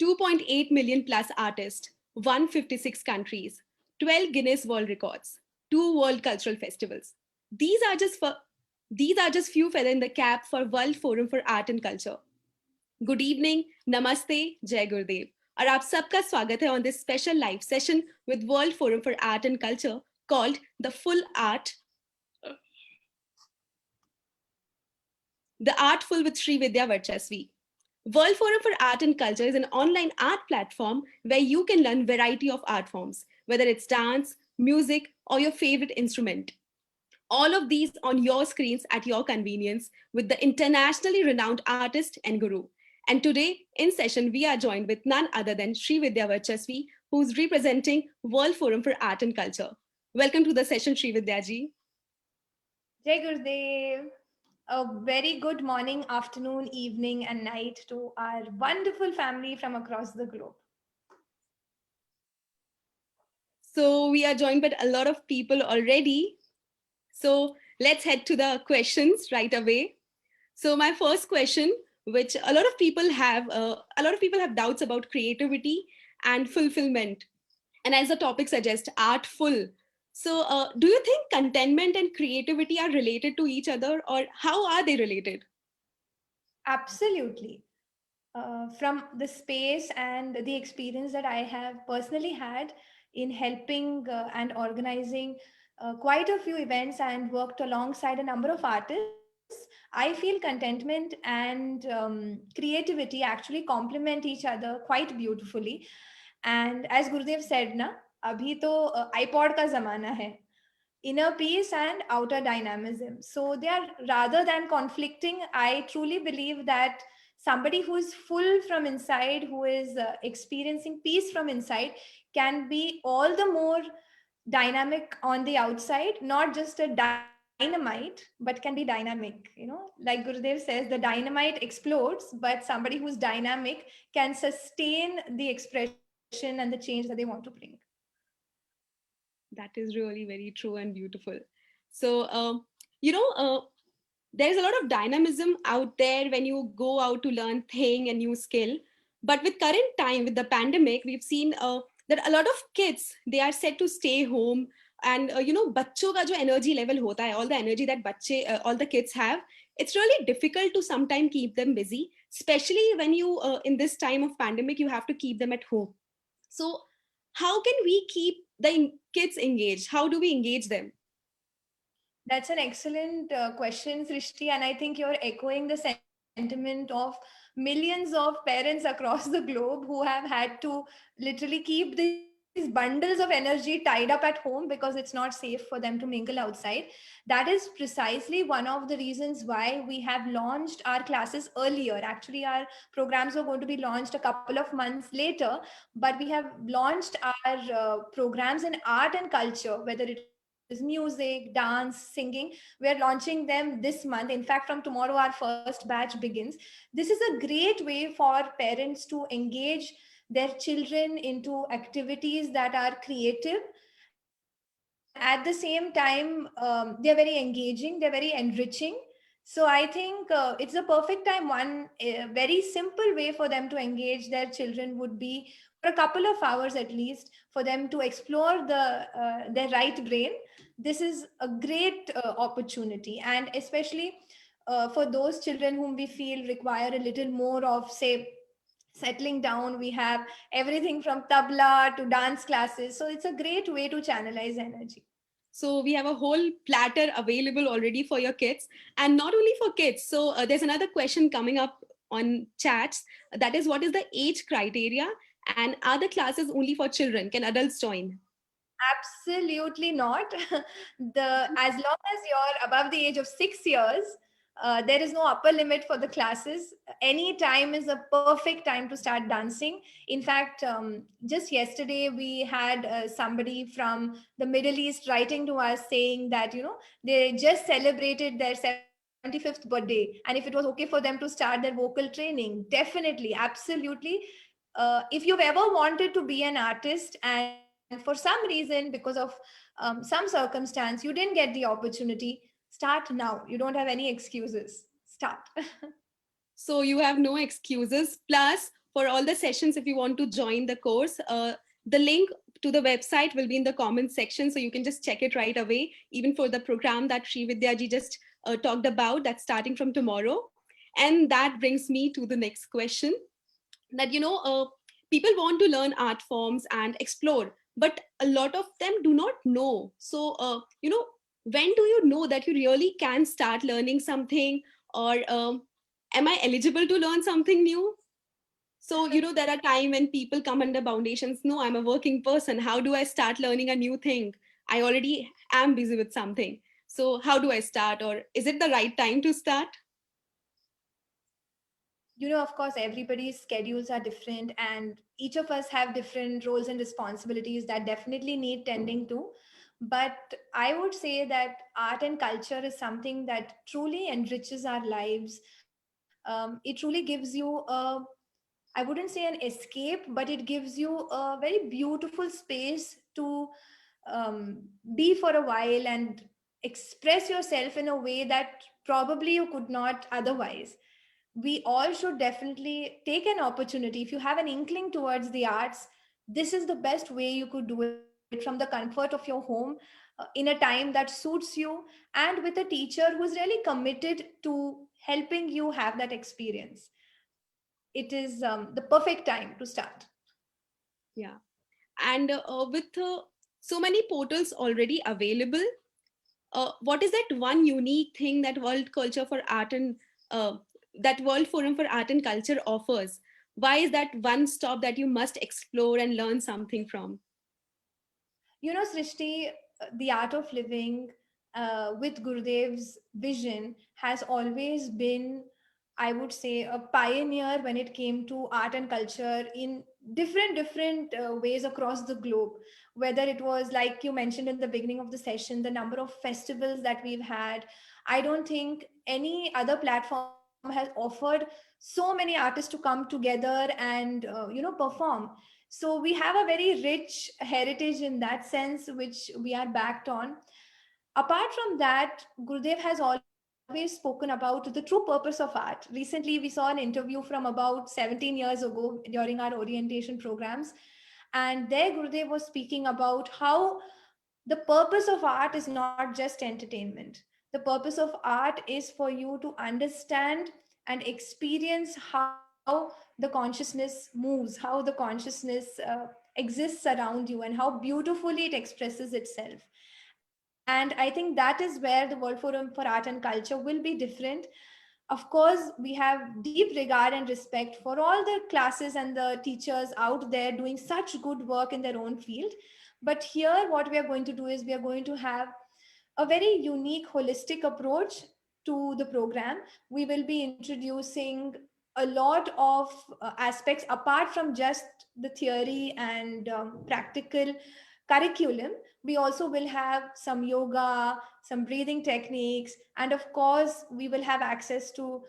2.8 million plus artists, 156 countries, 12 Guinness World Records, 2 World Cultural Festivals. These are just for these are just few feather in the cap for World Forum for Art and Culture. Good evening, नमस्ते, जय गुरुदेव और आप सबका स्वागत है on this special live session with world forum for art and culture called The Artful with Sri Vidya Varchasvi. World Forum for Art and Culture is an online art platform where you can learn variety of art forms, whether it's dance, music, or your favorite instrument. All of these on your screens at your convenience with the internationally renowned artist and guru. And today in session, we are joined with none other than Sri Vidya Varchasvi, who's representing World Forum for Art and Culture. Welcome to the session, Sri Vidya ji. Jai Gurudev. A very good morning, afternoon, evening, and night to our wonderful family from across the globe. So we are joined by a lot of people already. So let's head to the questions right away. So my first question, which a lot of people have doubts about creativity and fulfillment. And as the topic suggests, artful. So do you think contentment and creativity are related to each other, or how are they related? Absolutely. From the space and the experience that I have personally had in helping and organizing quite a few events and worked alongside a number of artists, I feel contentment and creativity actually complement each other quite beautifully. And as Gurudev said, na, abhi to iPod ka zamana hai. Inner peace and outer dynamism. So they are rather than conflicting. I truly believe that somebody who is full from inside, who is experiencing peace from inside, can be all the more dynamic on the outside, not just a dynamite, but can be dynamic. Like Gurudev says, the dynamite explodes, but somebody who's dynamic can sustain the expression and the change that they want to bring. That is really very true and beautiful. So, you know, there's a lot of dynamism out there when you go out to learn thing and new skill. But with current time, with the pandemic, we've seen that a lot of kids, they are set to stay home. And, बच्चों का जो energy level होता है, all the energy that all the kids have, it's really difficult to sometimes keep them busy, especially when you, in this time of pandemic, you have to keep them at home. So how can we keep the kids engaged? How do we engage them? That's an excellent question, Srishti. And I think you're echoing the sentiment of millions of parents across the globe who have had to literally keep these bundles of energy tied up at home because it's not safe for them to mingle outside. That is precisely one of the reasons why we have launched our classes earlier. Actually, our programs were going to be launched a couple of months later, but we have launched our programs in art and culture, whether it is music, dance, singing. We are launching them this month. In fact, from tomorrow, our first batch begins. This is a great way for parents to engage their children into activities that are creative, and at the same time they're very engaging, they're very enriching. So I think it's a perfect time. Very simple way for them to engage their children would be for a couple of hours at least, for them to explore their right brain. This is a great opportunity, and especially for those children whom we feel require a little more of, say, settling down. We have everything from tabla to dance classes, so it's a great way to channelize energy. So we have a whole platter available already for your kids, and not only for kids. So there's another question coming up on chats. That is, what is the age criteria, and are the classes only for children? Can adults join? Absolutely not. As long as you're above the age of 6 years, there is no upper limit for the classes. Any time is a perfect time to start dancing. In fact, just yesterday we had somebody from the Middle East writing to us saying that they just celebrated their 75th birthday, and if it was okay for them to start their vocal training. Definitely, absolutely. If you've ever wanted to be an artist and for some reason, because of some circumstance, you didn't get the opportunity, start now. You don't have any excuses. Start. So you have no excuses. Plus, for all the sessions, if you want to join the course, the link to the website will be in the comments section. So you can just check it right away, even for the program that Sri Vidya ji just talked about, that's starting from tomorrow. And that brings me to the next question, that, people want to learn art forms and explore, but a lot of them do not know. So, when do you know that you really can start learning something, or am I eligible to learn something new? So, there are time when people come under foundations. No, I'm a working person. How do I start learning a new thing? I already am busy with something. So how do I start? Or is it the right time to start? Of course, everybody's schedules are different, and each of us have different roles and responsibilities that definitely need tending to. But I would say that art and culture is something that truly enriches our lives. It truly gives you I wouldn't say an escape, but it gives you a very beautiful space to be for a while and express yourself in a way that probably you could not otherwise. We all should definitely take an opportunity. If you have an inkling towards the arts, this is the best way you could do it, from the comfort of your home, in a time that suits you, and with a teacher who's really committed to helping you have that experience. It is the perfect time to start. Yeah. And with so many portals already available, what is that one unique thing that World Culture for Art and that World Forum for Art and Culture offers? Why is that one stop that you must explore and learn something from? Srishti, the art of living with Gurudev's vision has always been, I would say, a pioneer when it came to art and culture in different ways across the globe. Whether it was, like you mentioned in the beginning of the session, the number of festivals that we've had, I don't think any other platform has offered so many artists to come together and perform. So we have a very rich heritage in that sense, which we are backed on. Apart from that, Gurudev has always spoken about the true purpose of art. Recently, we saw an interview from about 17 years ago during our orientation programs. And there, Gurudev was speaking about how the purpose of art is not just entertainment. The purpose of art is for you to understand and experience how the consciousness moves, how the consciousness exists around you, and how beautifully it expresses itself. And I think that is where the World Forum for Art and Culture will be different. Of course, we have deep regard and respect for all the classes and the teachers out there doing such good work in their own field. But here, what we are going to do is we are going to have a very unique, holistic approach to the program. We will be introducing a lot of aspects apart from just the theory and practical curriculum. We also will have some yoga, some breathing techniques, and of course, we will have access to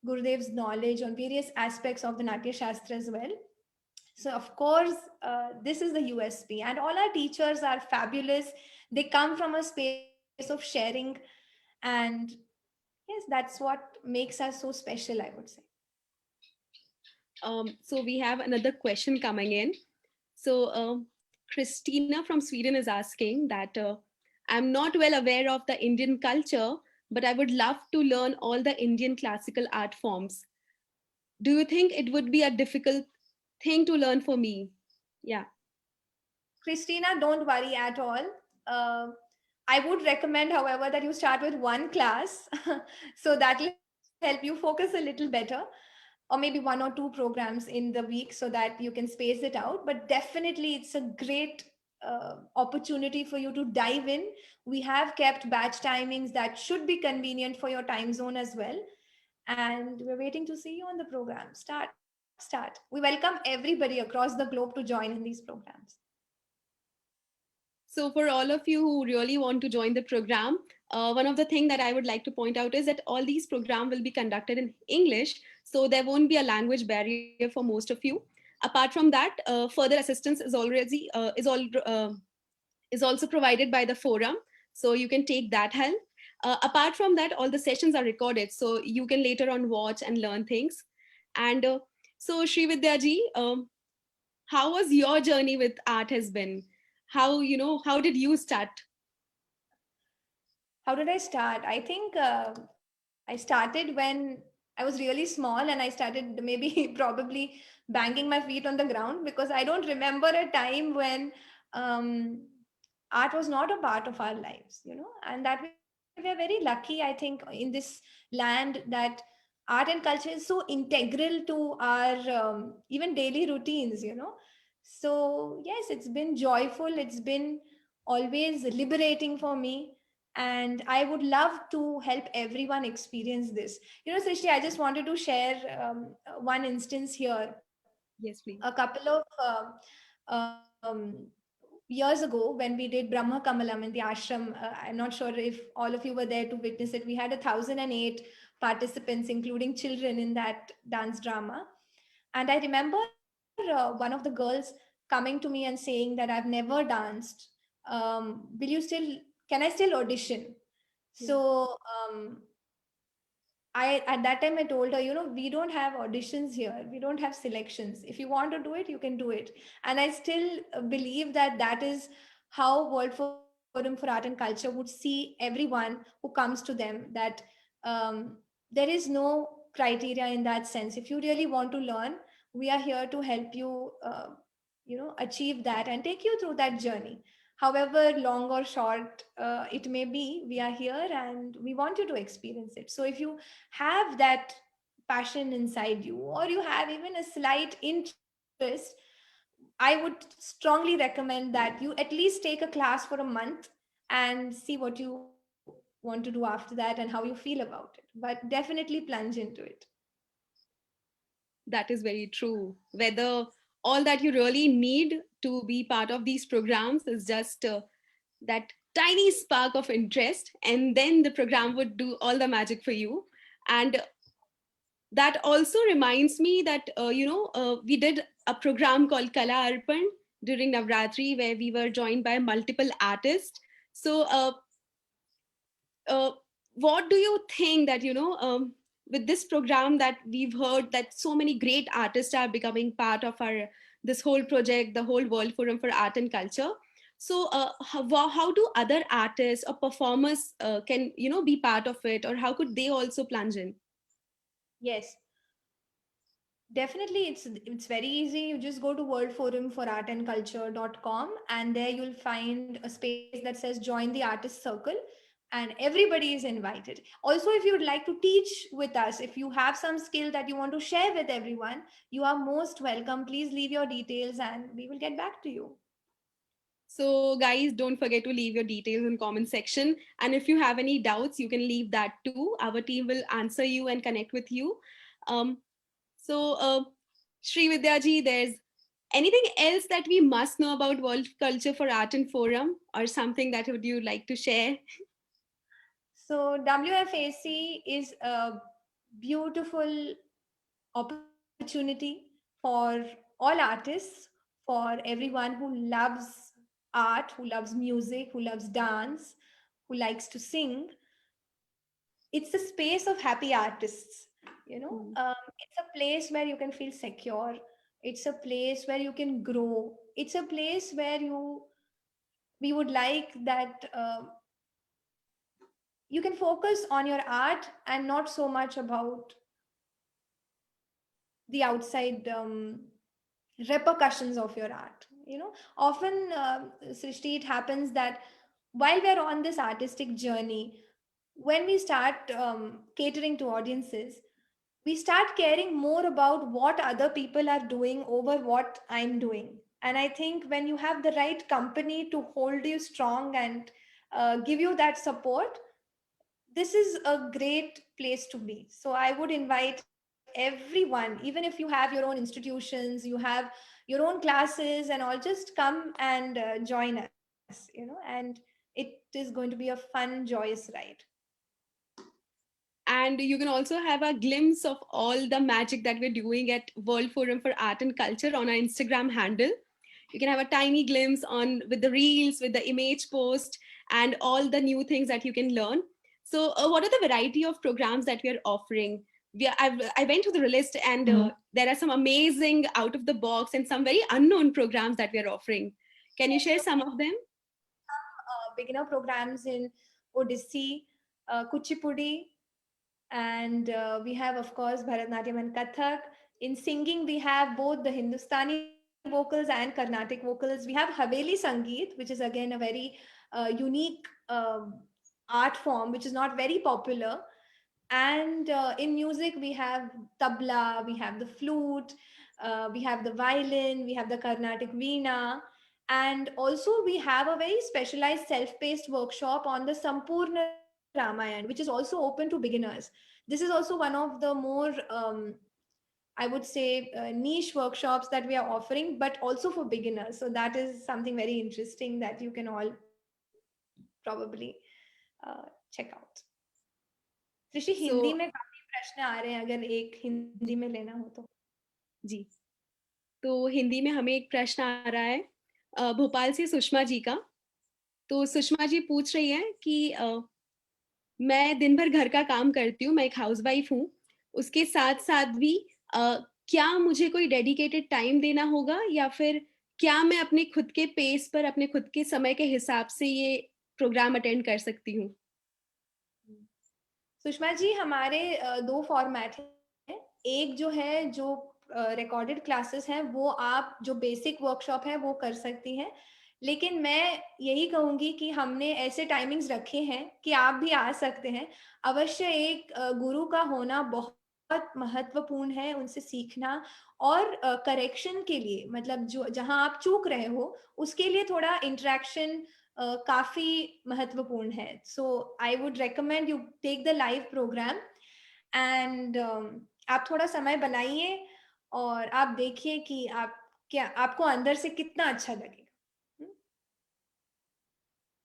Gurudev's knowledge on various aspects of the Natya Shastra as well. So, of course, this is the USP, and all our teachers are fabulous. They come from a space of sharing, and yes, that's what makes us so special, I would say. So we have another question coming in. So Christina from Sweden is asking that I'm not well aware of the Indian culture, but I would love to learn all the Indian classical art forms. Do you think it would be a difficult thing to learn for me? Yeah. Christina, don't worry at all. Uh, I would recommend, however, that you start with one class. So that will help you focus a little better, or maybe one or two programs in the week so that you can space it out. But definitely, it's a great opportunity for you to dive in. We have kept batch timings that should be convenient for your time zone as well. And we're waiting to see you on the program. Start. We welcome everybody across the globe to join in these programs. So for all of you who really want to join the program, one of the things that I would like to point out is that all these programs will be conducted in English, so there won't be a language barrier for most of you. Apart from that, further assistance is already is also provided by the forum, so you can take that help. Apart from that, all the sessions are recorded, so you can later on watch and learn things. And So Srividya ji, how was your journey with art has been? How, how did you start? How did I start? I think I started when I was really small, and I started maybe probably banging my feet on the ground, because I don't remember a time when um, art was not a part of our lives, and that we are very lucky, I think, in this land, that art and culture is so integral to our even daily routines. So yes, it's been joyful, it's been always liberating for me, and I would love to help everyone experience this. Srishti, I just wanted to share one instance here. Yes, please. A couple of years ago, when we did Brahma Kamalam in the ashram, I'm not sure if all of you were there to witness it. We had 1,008 participants, including children, in that dance drama. And I remember one of the girls coming to me and saying that I've never danced. Will you still, can I still audition? Yeah. So I at that time I told her, we don't have auditions here. We don't have selections. If you want to do it, you can do it. And I still believe that that is how World Forum for Art and Culture would see everyone who comes to them. That um, there is no criteria in that sense. If you really want to learn, we are here to help you, achieve that and take you through that journey, however long or short it may be. We are here and we want you to experience it. So if you have that passion inside you, or you have even a slight interest, I would strongly recommend that you at least take a class for a month and see what you want to do after that and how you feel about it. But definitely plunge into it. That is very true. Whether all that you really need to be part of these programs is just that tiny spark of interest, and then the program would do all the magic for you. And that also reminds me that, we did a program called Kala Arpan during Navratri, where we were joined by multiple artists. So, uh, what do you think that, with this program that we've heard that so many great artists are becoming part of our this whole project, the whole World Forum for Art and Culture. So, how do other artists or performers can, be part of it, or how could they also plunge in? Yes, definitely, it's very easy. You just go to worldforumforartandculture.com, and there you'll find a space that says join the artist circle, and everybody is invited. Also, if you would like to teach with us, if you have some skill that you want to share with everyone, you are most welcome. Please leave your details and we will get back to you. So guys, don't forget to leave your details in comment section. And if you have any doubts, you can leave that too. Our team will answer you and connect with you. Um, so, Sri Vidyaji, there's anything else that we must know about World Culture for Art and Forum, or something that would you like to share? So WFAC is a beautiful opportunity for all artists, for everyone who loves art, who loves music, who loves dance, who likes to sing. It's a space of happy artists. Hmm. It's a place where you can feel secure. It's a place where you can grow. It's a place where we would like that you can focus on your art and not so much about the outside repercussions of your art. Often, Srishti, it happens that while we're on this artistic journey, when we start catering to audiences, we start caring more about what other people are doing over what I'm doing. And I think when you have the right company to hold you strong and give you that support, this is a great place to be. So I would invite everyone, even if you have your own institutions, you have your own classes and all, just come and join us, and it is going to be a fun, joyous ride. And you can also have a glimpse of all the magic that we're doing at World Forum for Art and Culture on our Instagram handle. You can have a tiny glimpse on with the reels, with the image post, and all the new things that you can learn. So, what are the variety of programs that we are offering? I went to the list, and there are some amazing out of the box and some very unknown programs that we are offering. Can you share some of them? Beginner programs in Odissi, Kuchipudi, and we have, of course, Bharatanatyam and Kathak. In singing, we have both the Hindustani vocals and Carnatic vocals. We have Haveli Sangeet, which is again a very unique art form, which is not very popular. And in music, we have tabla, we have the flute, we have the violin, we have the Carnatic veena. And also, we have a very specialized self-paced workshop on the Sampurna Ramayan, which is also open to beginners. This is also one of the more, I would say, niche workshops that we are offering, but also for beginners. So that is something very interesting that you can all probably check out. Rishi, Hindi So में काफी प्रश्न आ रहे हैं, अगर एक हिंदी में लेना हो तो. जी, तो हिंदी में हमें एक प्रश्न आ रहा है भोपाल से सुषमा जी का. तो सुषमा जी पूछ रही है कि मैं दिन भर घर का काम करती हूँ, मैं एक हाउसवाइफ हूँ, उसके साथ साथ भी क्या मुझे कोई डेडिकेटेड टाइम देना होगा, या फिर क्या मैं अपने खुद के पेस पर, अपने खुद के समय के हिसाब से ये प्रोग्राम अटेंड कर सकती हूँ? सुषमा जी, हमारे दो फॉर्मेट हैं. एक जो है, जो रिकॉर्डेड क्लासेस हैं, वो आप जो बेसिक वर्कशॉप है वो कर सकती हैं. लेकिन मैं यही कहूंगी कि हमने ऐसे टाइमिंग्स रखे हैं कि आप भी आ सकते हैं. अवश्य एक गुरु का होना बहुत महत्वपूर्ण है, उनसे सीखना. और करेक्शन के लिए, मतलब जो जहां आप चूक रहे हो, उसके लिए थोड़ा इंटरेक्शन काफी महत्वपूर्ण है. So I would recommend you take the live programme, and आप थोड़ा समय बनाइए और आप देखिए कि आप क्या, आपको अंदर से कितना अच्छा लगेगा.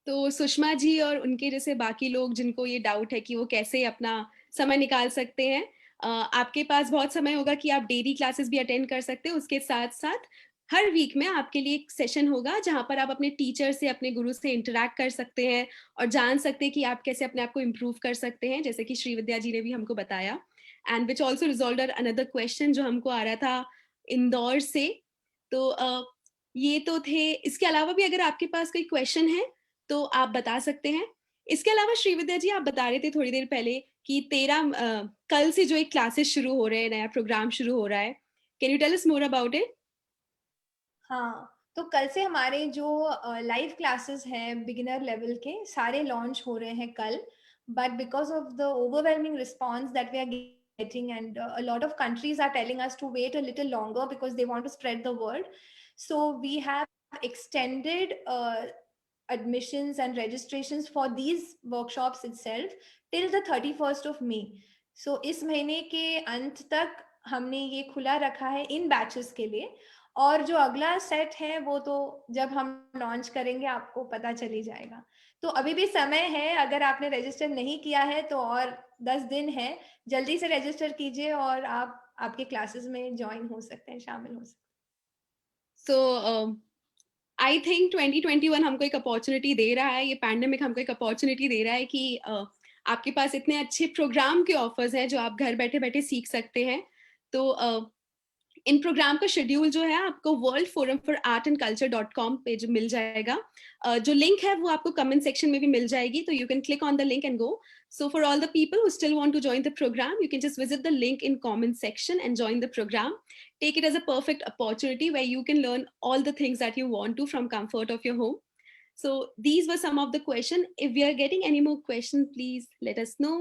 तो सुषमा जी और उनके जैसे बाकी लोग जिनको ये डाउट है कि वो कैसे अपना समय निकाल सकते हैं, आपके पास बहुत समय होगा कि आप डेली क्लासेस भी अटेंड कर सकते हैं. उसके साथ साथ हर वीक में आपके लिए एक सेशन होगा जहां पर आप अपने टीचर से, अपने गुरु से इंटरेक्ट कर सकते हैं और जान सकते हैं कि आप कैसे अपने आप को इम्प्रूव कर सकते हैं, जैसे कि श्रीविद्या जी ने भी हमको बताया. And which also resolve another question जो हमको आ रहा था इंदौर से. तो ये तो थे. इसके अलावा भी अगर आपके पास कोई क्वेश्चन है तो आप बता सकते हैं. इसके अलावा श्रीविद्या जी, आप बता रहे थे थोड़ी देर पहले कि कल से जो एक क्लासेस शुरू हो रहे हैं, नया प्रोग्राम शुरू हो रहा है. Can you tell us more about it? हाँ, तो कल से हमारे जो लाइव क्लासेस हैं बिगिनर लेवल के, सारे लॉन्च हो रहे हैं कल. But because of the overwhelming response that we are getting, and a lot of countries are telling us to wait a little longer because they want to spread the word. So we have extended admissions and registrations for these workshops itself till the 31st of May. So इस महीने के अंत तक हमने ये खुला रखा है इन बैचेस के लिए. और जो अगला सेट है वो तो जब हम लॉन्च करेंगे आपको पता चली जाएगा. तो अभी भी समय है, अगर आपने रजिस्टर नहीं किया है तो और 10 दिन है. जल्दी से रजिस्टर कीजिए और आप आपके क्लासेस में ज्वाइन हो सकते हैं, शामिल हो सकते हैं. सो आई थिंक 2021 हमको एक अपॉर्चुनिटी दे रहा है, ये पैंडेमिक हमको एक अपॉर्चुनिटी दे रहा है कि आपके पास इतने अच्छे प्रोग्राम के ऑफर्स हैं जो आप घर बैठे बैठे सीख सकते हैं. तो इन प्रोग्राम का शेड्यूल जो है आपको worldforumforartandculture.com पे जो मिल जाएगा. जो लिंक है वो आपको कमेंट सेक्शन में भी मिल जाएगी, तो you can click on the link and go. So for all the people who still want to join the program, you can just visit the link in comment section and join the program. Take it as a perfect opportunity where you can learn all the things that you want to from comfort of your home. So these were some of the questions. If we are getting any more questions, please let us know.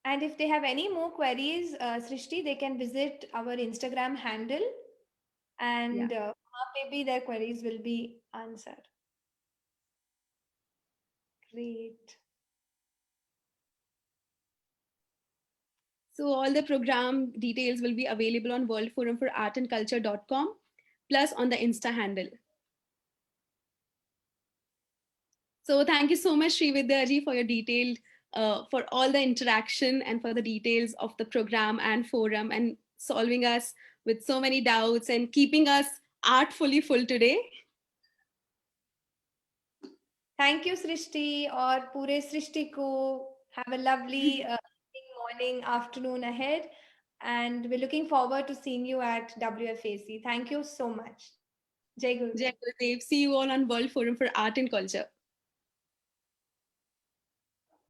And if they have any more queries, Srishti, they can visit our Instagram handle, and maybe their queries will be answered. Great. So all the program details will be available on worldforumforartandculture.com plus on the Insta handle. So thank you so much, Srividya ji, for your detailed, for all the interaction and for the details of the program and forum and solving us with so many doubts and keeping us artfully full today. Thank you, Srishti, और पूरे सृष्टि को Have a lovely evening, morning, afternoon ahead. And we're looking forward to seeing you at WFAC. Thank you so much. Jai Gurudev. Jai Gurudev. See you all on World Forum for Art and Culture.